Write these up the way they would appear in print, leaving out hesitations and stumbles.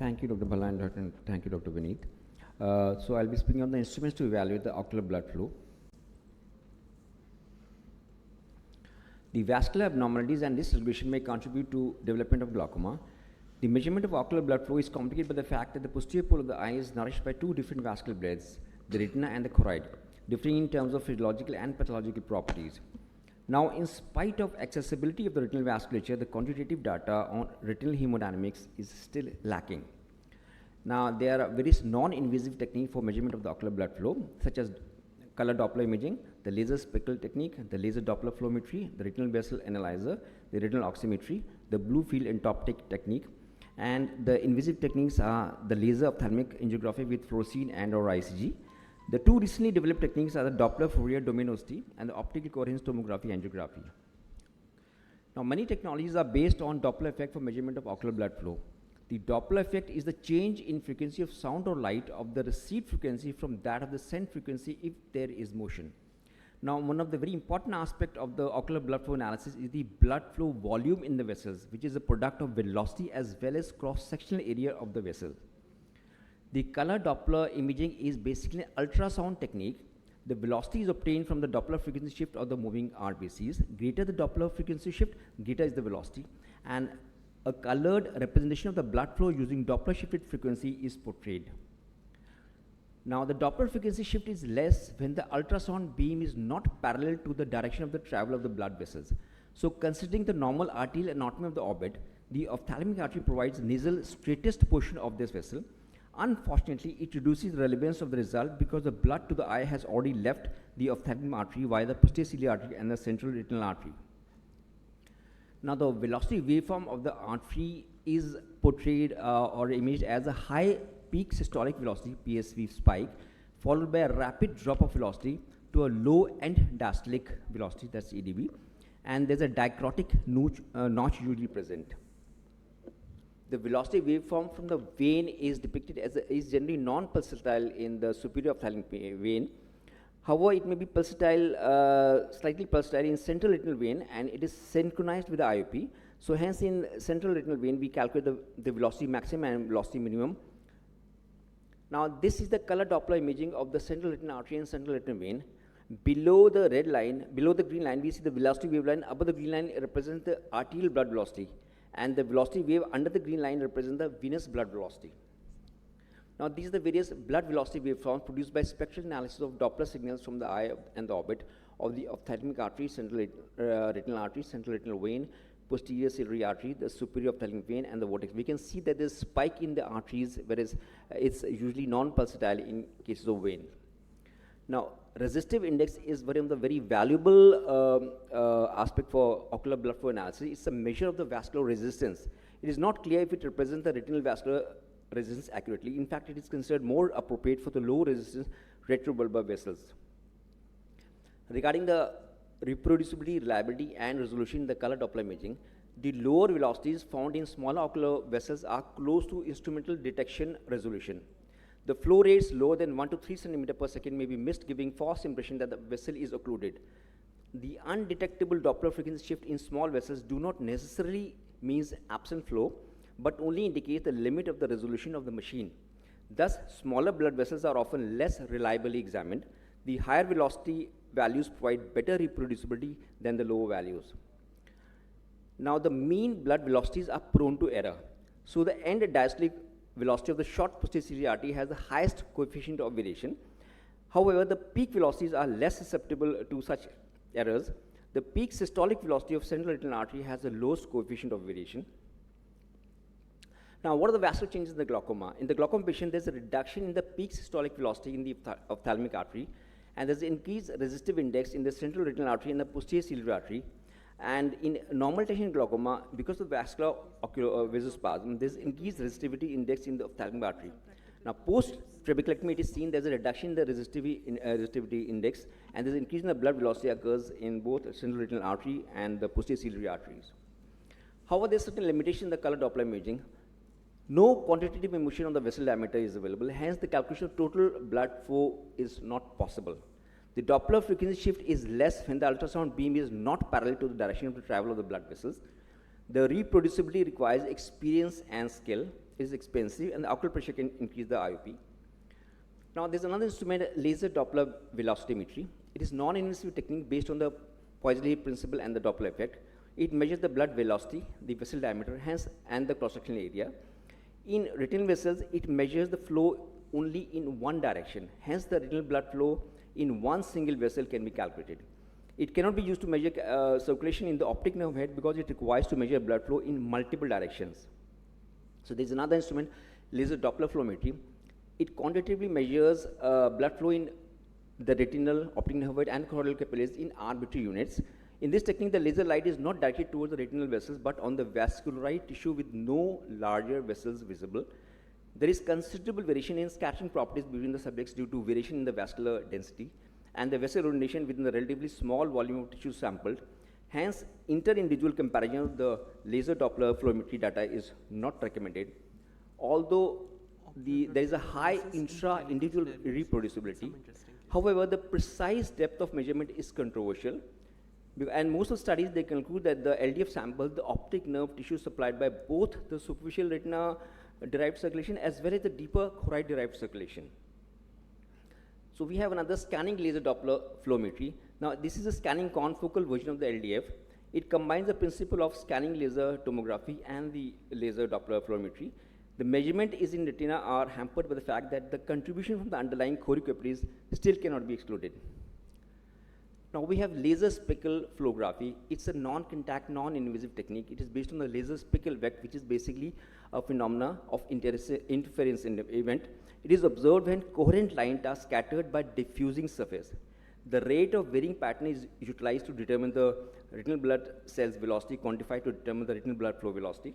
Thank you, Dr. Bala, and thank you, Dr. Vineet. So I'll be speaking on the instruments to evaluate the ocular blood flow. The vascular abnormalities and dysregulation may contribute to development of glaucoma. The measurement of ocular blood flow is complicated by the fact that the posterior pole of the eye is nourished by two different vascular beds, the retina and the choroid, differing in terms of physiological and pathological properties. Now, in spite of accessibility of the retinal vasculature, the quantitative data on retinal hemodynamics is still lacking. Now, there are various non-invasive techniques for measurement of the ocular blood flow, such as color Doppler imaging, the laser speckle technique, the laser Doppler flowmetry, the retinal vessel analyzer, the retinal oximetry, the blue field entoptic technique, and the invasive techniques are the laser ophthalmic angiography with fluorescein and or ICG. The two recently developed techniques are the Doppler Fourier domain-osity and the optical coherence tomography angiography. Now, many technologies are based on Doppler effect for measurement of ocular blood flow. The Doppler effect is the change in frequency of sound or light of the receive frequency from that of the send frequency if there is motion. Now, one of the very important aspects of the ocular blood flow analysis is the blood flow volume in the vessels, which is a product of velocity as well as cross-sectional area of the vessel. The color Doppler imaging is basically an ultrasound technique. The velocity is obtained from the Doppler frequency shift of the moving RBCs. Greater the Doppler frequency shift, greater is the velocity. And a colored representation of the blood flow using Doppler shifted frequency is portrayed. Now, the Doppler frequency shift is less when the ultrasound beam is not parallel to the direction of the travel of the blood vessels. So, considering the normal arterial anatomy of the orbit, the ophthalmic artery provides nasal straightest portion of this vessel. Unfortunately, it reduces the relevance of the result because the blood to the eye has already left the ophthalmic artery via the posterior ciliary artery and the central retinal artery. Now, the velocity waveform of the artery is portrayed or imaged as a high peak systolic velocity, PSV spike, followed by a rapid drop of velocity to a low end diastolic velocity, that's EDV, and there's a dichrotic notch usually present. The velocity waveform from the vein is depicted as is generally non-pulsatile in the superior ophthalmic vein. However, it may be pulsatile, slightly pulsatile in central retinal vein, and it is synchronized with the IOP. So, hence, in central retinal vein, we calculate the velocity maximum and velocity minimum. Now, this is the color Doppler imaging of the central retinal artery and central retinal vein. Below the red line, below the green line, we see the velocity wave line. Above the green line represents the arterial blood velocity, and the velocity wave under the green line represents the venous blood velocity. Now, these are the various blood velocity waveforms produced by spectral analysis of Doppler signals from the eye and the orbit of the ophthalmic artery, central retinal artery, central retinal vein, posterior ciliary artery, the superior ophthalmic vein, and the vortex. We can see that there's a spike in the arteries, whereas it's usually non-pulsatile in cases of vein. Now, resistive index is one of the very valuable aspect for ocular blood flow analysis. It's a measure of the vascular resistance. It is not clear if it represents the retinal vascular resistance accurately. In fact, it is considered more appropriate for the low resistance retrobulbar vessels. Regarding the reproducibility, reliability, and resolution in the color Doppler imaging, the lower velocities found in smaller ocular vessels are close to instrumental detection resolution. The flow rates lower than 1 to 3 centimeter per second may be missed, giving false impression that the vessel is occluded. The undetectable Doppler frequency shift in small vessels do not necessarily means absent flow, but only indicate the limit of the resolution of the machine. Thus, smaller blood vessels are often less reliably examined. The higher velocity values provide better reproducibility than the lower values. Now, the mean blood velocities are prone to error. So, the end diastolic velocity of the short posterior ciliary artery has the highest coefficient of variation. However, the peak velocities are less susceptible to such errors. The peak systolic velocity of central retinal artery has the lowest coefficient of variation. Now, what are the vascular changes in the glaucoma? In the glaucoma patient, there's a reduction in the peak systolic velocity in the ophthalmic artery, and there's increased resistive index in the central retinal artery and the posterior ciliary artery. And in normal tension glaucoma, because of vascular vasospasm, there's increased resistivity index in the ophthalmic artery. Now, post-trabeculectomy, it is seen there's a reduction in the resistivity index, and there's an increase in the blood velocity occurs in both central retinal artery and the posterior ciliary arteries. However, there's certain limitation in the color Doppler imaging. No quantitative emission on the vessel diameter is available, hence the calculation of total blood flow is not possible. The Doppler frequency shift is less when the ultrasound beam is not parallel to the direction of the travel of the blood vessels. The reproducibility requires experience and skill, is expensive, and the ocular pressure can increase the IOP. Now, there's another instrument, laser Doppler velocimetry. It is non-invasive technique based on the Poiseuille principle and the Doppler effect. It measures the blood velocity, the vessel diameter, hence, and the cross-sectional area. In retinal vessels, it measures the flow only in one direction. Hence, the retinal blood flow in one single vessel can be calculated. It cannot be used to measure circulation in the optic nerve head because it requires to measure blood flow in multiple directions. So there's another instrument, laser Doppler flowmetry. It quantitatively measures blood flow in the retinal, optic nerve head, and choroidal capillaries in arbitrary units. In this technique, the laser light is not directed towards the retinal vessels, but on the vascularized tissue with no larger vessels visible. There is considerable variation in scattering properties between the subjects due to variation in the vascular density and the vessel orientation within the relatively small volume of tissue sampled. Hence, inter-individual comparison of the laser Doppler flowmetry data is not recommended. Although there is a high intra-individual reproducibility, however, the precise depth of measurement is controversial. And most of the studies, they conclude that the LDF samples, the optic nerve tissue supplied by both the superficial retina derived circulation as well as the deeper choroid derived circulation. So we have another scanning laser Doppler flowmetry. Now, this is a scanning confocal version of the LDF. It combines the principle of scanning laser tomography and the laser Doppler flowmetry. The measurement is in retina are hampered by the fact that the contribution from the underlying choriocapillaries still cannot be excluded. Now we have laser speckle flowography. It's a non-contact, non-invasive technique. It is based on the laser speckle effect, which is basically a phenomena of interference in the event. It is observed when coherent lines are scattered by diffusing surface. The rate of varying pattern is utilized to determine the retinal blood cells velocity, quantified to determine the retinal blood flow velocity.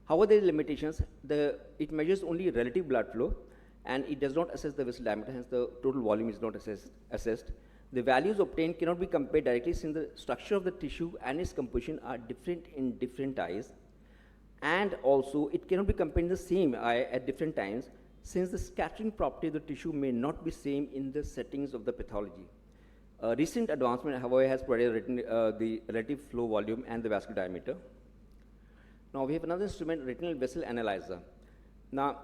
However, there are limitations. It measures only relative blood flow, and it does not assess the vessel diameter, hence the total volume is not assessed. The values obtained cannot be compared directly since the structure of the tissue and its composition are different in different eyes. And also, it cannot be compared in the same eye at different times since the scattering property of the tissue may not be same in the settings of the pathology. Recent advancement, however, has provided the relative flow volume and the vascular diameter. Now, we have another instrument, retinal vessel analyzer. Now,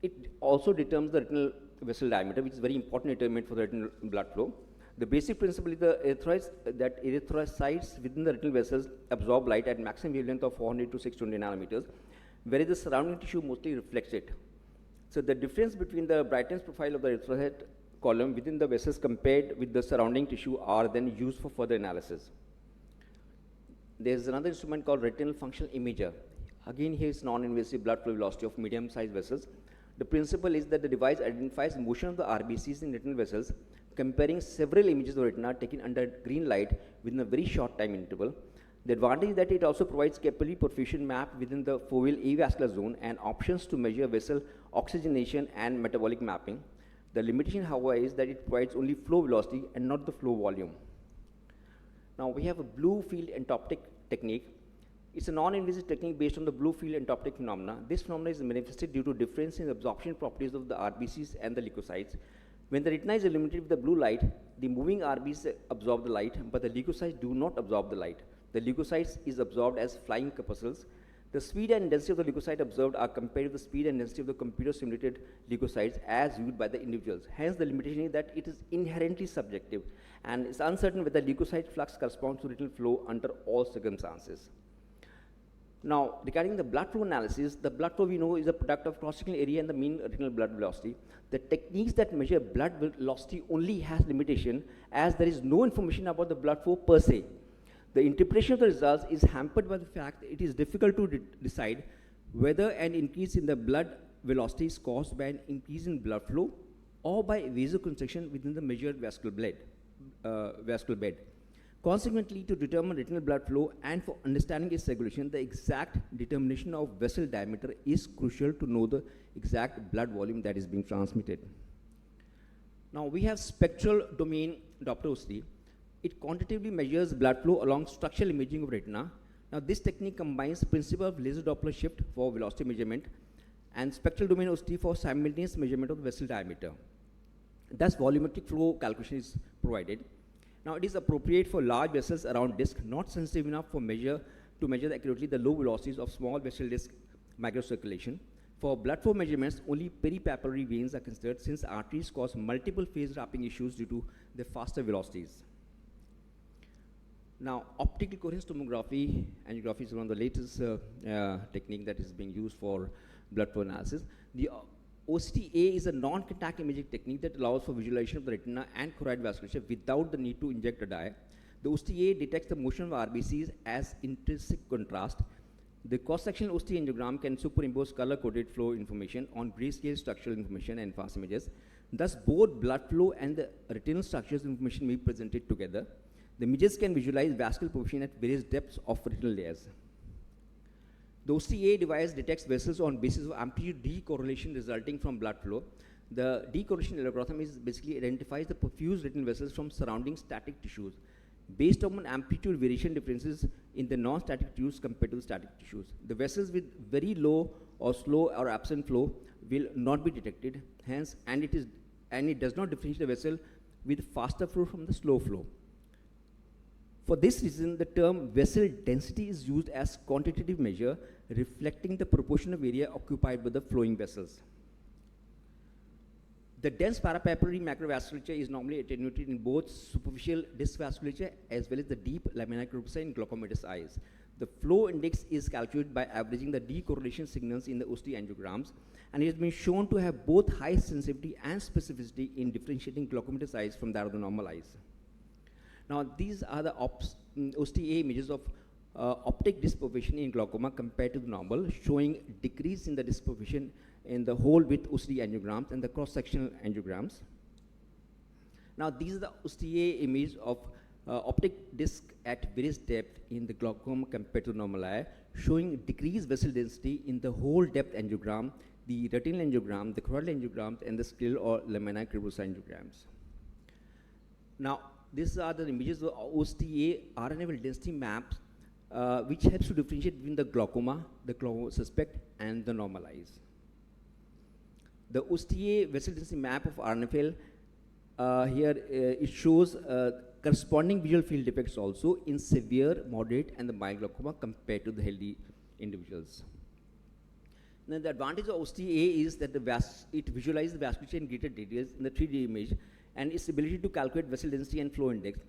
it also determines the retinal vessel diameter, which is very important determinant for the retinal blood flow. The basic principle is that erythrocytes within the retinal vessels absorb light at maximum wavelength of 400 to 620 nanometers, whereas the surrounding tissue mostly reflects it. So the difference between the brightness profile of the erythrocyte column within the vessels compared with the surrounding tissue are then used for further analysis. There is another instrument called retinal functional imager. Again, here is non-invasive blood flow velocity of medium-sized vessels. The principle is that the device identifies motion of the RBCs in retinal vessels, comparing several images of retina taken under green light within a very short time interval. The advantage is that it also provides capillary perfusion map within the foveal avascular zone and options to measure vessel oxygenation and metabolic mapping. The limitation, however, is that it provides only flow velocity and not the flow volume. Now we have a blue field entoptic technique. It's a non-invasive technique based on the blue field entoptic phenomena. This phenomena is manifested due to difference in absorption properties of the RBCs and the leukocytes. When the retina is illuminated with the blue light, the moving RBCs absorb the light, but the leukocytes do not absorb the light. The leukocytes is absorbed as flying corpuscles. The speed and density of the leukocyte observed are compared with the speed and density of the computer-simulated leukocytes as viewed by the individuals. Hence, the limitation is that it is inherently subjective, and it's uncertain whether leukocyte flux corresponds to retinal flow under all circumstances. Now, regarding the blood flow analysis, the blood flow we know is a product of cross-sectional area and the mean retinal blood velocity. The techniques that measure blood velocity only has limitation as there is no information about the blood flow per se. The interpretation of the results is hampered by the fact that it is difficult to decide whether an increase in the blood velocity is caused by an increase in blood flow or by vasoconstriction within the measured vascular bed. Consequently, to determine retinal blood flow and for understanding its regulation, the exact determination of vessel diameter is crucial to know the exact blood volume that is being transmitted. Now, we have spectral domain Doppler OCT. It quantitatively measures blood flow along structural imaging of retina. Now, this technique combines the principle of laser Doppler shift for velocity measurement and spectral domain OCT for simultaneous measurement of the vessel diameter. Thus, volumetric flow calculation is provided. Now, it is appropriate for large vessels around disc, not sensitive enough to measure accurately the low velocities of small vessel disc microcirculation. For blood flow measurements, only peripapillary veins are considered since arteries cause multiple phase wrapping issues due to their faster velocities. Now, optical coherence tomography, angiography is one of the latest technique that is being used for blood flow analysis. The OCTA is a non-contact imaging technique that allows for visualization of the retina and choroid vasculature without the need to inject a dye. The OCTA detects the motion of RBCs as intrinsic contrast. The cross-sectional OCTA angiogram can superimpose color-coded flow information on grayscale structural information and fast images. Thus, both blood flow and the retinal structures information may be presented together. The images can visualize vascular position at various depths of retinal layers. The OCTA device detects vessels on basis of amplitude decorrelation resulting from blood flow. The decorrelation algorithm is basically identifies the perfused retinal vessels from surrounding static tissues based on amplitude variation differences in the non-static tissues compared to the static tissues. The vessels with very low or slow or absent flow will not be detected, hence, and it does not differentiate the vessel with faster flow from the slow flow. For this reason, the term vessel density is used as quantitative measure reflecting the proportion of area occupied by the flowing vessels. The dense parapapillary macrovasculature is normally attenuated in both superficial disc vasculature as well as the deep lamina crepuscular in glaucomatous eyes. The flow index is calculated by averaging the decorrelation signals in the OCT angiograms, and it has been shown to have both high sensitivity and specificity in differentiating glaucomatous eyes from that of the normal eyes. Now, these are the OCTA images of optic dispersion in glaucoma compared to the normal, showing decrease in the dispersion in the whole width OCT angiograms and the cross-sectional angiograms. Now, these are the OCTA image of optic disc at various depth in the glaucoma compared to normal eye, showing decreased vessel density in the whole depth angiogram, the retinal angiogram, the choroidal angiograms, and the scleral or lamina crepuscular angiograms. Now, these are the images of OCTA RNA level density maps, which helps to differentiate between the glaucoma suspect, and the normal eyes. The OCTA vessel density map of RNFL here it shows corresponding visual field defects also in severe, moderate, and the mild glaucoma compared to the healthy individuals. Now, the advantage of OCTA is that it visualizes the vasculature in greater details in the 3D image, and its ability to calculate vessel density and flow index.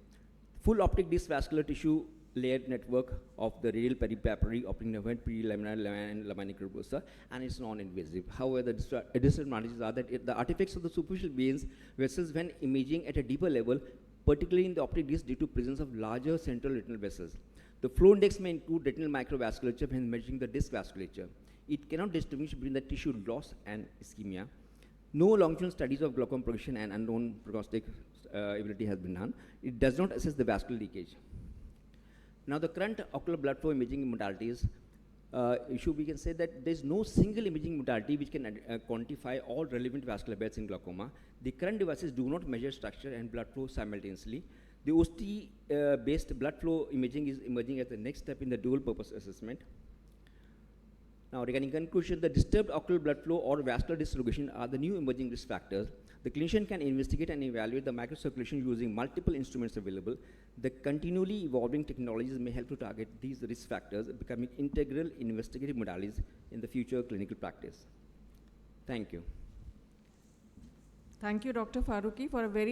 Full optic disc vascular tissue layered network of the radial peripapillary, optic nerve, prelaminar, and lamina crepuscular, and it's non-invasive. However, the disadvantages are that the artifacts of the superficial veins vessels when imaging at a deeper level, particularly in the optic disc due to presence of larger central retinal vessels. The flow index may include retinal microvasculature when measuring the disc vasculature. It cannot distinguish between the tissue loss and ischemia. No longitudinal studies of glaucoma progression and unknown prognostic ability has been done. It does not assess the vascular leakage. Now, the current ocular blood flow imaging modalities, we can say that there is no single imaging modality which can quantify all relevant vascular beds in glaucoma. The current devices do not measure structure and blood flow simultaneously. The OCT-based blood flow imaging is emerging as the next step in the dual-purpose assessment. Now, regarding conclusion, the disturbed ocular blood flow or vascular dislocation are the new emerging risk factors. The clinician can investigate and evaluate the microcirculation using multiple instruments available. The continually evolving technologies may help to target these risk factors, becoming integral investigative modalities in the future clinical practice. Thank you. Thank you, Dr. Farooqui, for a very